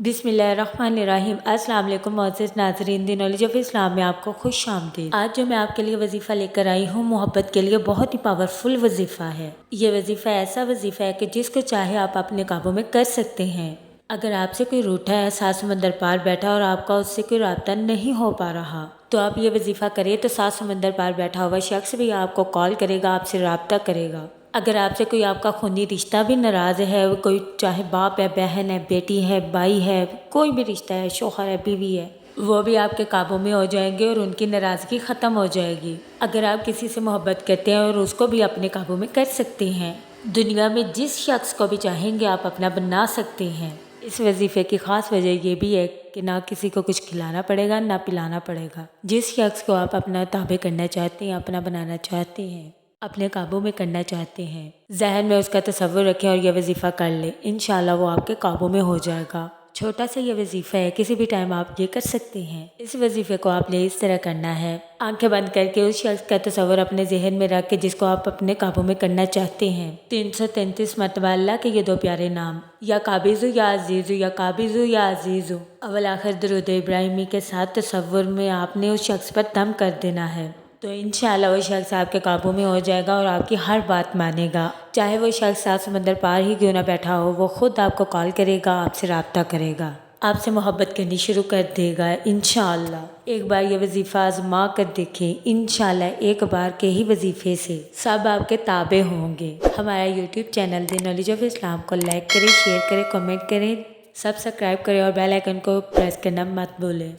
बिस्मिल्लाहिर्रहमानिर्रहीम। अस्सलाम वालेकुम मोअज़्ज़िज़ नाज़रीन, दी नॉलेज ऑफ इस्लाम में आपको खुश आमदीद। आज जो मैं आपके लिए वजीफ़ा लेकर आई हूँ, मोहब्बत के लिए बहुत ही पावरफुल वजीफ़ा है। ये वजीफ़ा ऐसा वजीफ़ा है कि जिसको चाहे आप अपने काबू में कर सकते हैं। अगर आपसे कोई रूठा है, सात समंदर पार बैठा और आपका उससे कोई रब्ता नहीं हो पा रहा, तो आप ये वजीफ़ा करिए तो सात समंदर पार बैठा हुआ शख्स भी आपको कॉल करेगा, आपसे रब्ता करेगा। अगर आपसे कोई आपका खूनी रिश्ता भी नाराज़ है, कोई चाहे बाप है, बहन है, बेटी है, भाई है, कोई भी रिश्ता है, शौहर है, बीवी है, वो भी आपके काबू में हो जाएंगे और उनकी नाराज़गी ख़त्म हो जाएगी। अगर आप किसी से मोहब्बत करते हैं और उसको भी अपने काबू में कर सकते हैं, दुनिया में जिस शख्स को भी चाहेंगे आप अपना बना सकते हैं। इस वजीफ़े की ख़ास वजह यह भी है कि ना किसी को कुछ खिलाना पड़ेगा ना पिलाना पड़ेगा। जिस शख्स को आप अपना ताबे करना चाहते हैं, अपना बनाना चाहते हैं, अपने काबू में करना चाहते हैं, जहन में उसका तसव्वुर रखें और यह वजीफ़ा कर लें, इंशाल्लाह वो आपके काबू में हो जाएगा। छोटा सा ये वजीफ़ा है, किसी भी टाइम आप ये कर सकते हैं। इस वजीफ़े को आपने इस तरह करना है, आंखें बंद करके उस शख्स का तसव्वुर अपने जहन में रख के जिसको आप अपने काबू में करना चाहते हैं 333 मरतबा अल्लाह के ये दो प्यारे नाम, या काबिज़ु या अजीज़ु, या काबिज़ु या अजीज़ु, अव्वल आखिर दुरूद इब्राहिमी के साथ तसव्वुर में आपने उस शख्स पर दम कर देना है। तो इंशाल्लाह वो शख्स आपके काबू में हो जाएगा और आपकी हर बात मानेगा। चाहे वो शख्स सात समंदर पार ही क्यों ना बैठा हो, वो खुद आपको कॉल करेगा, आपसे रब्ता करेगा, आपसे मोहब्बत करनी शुरू कर देगा इंशाल्लाह। एक बार ये वजीफ़ा आजमा कर देखें, इंशाल्लाह एक बार के ही वजीफ़े से सब आपके ताबे होंगे। हमारा YouTube channel the knowledge of Islam को लाइक करें, शेयर करें, कमेंट करें, सब्सक्राइब करें और बेल आइकन को प्रेस करना मत भूलें।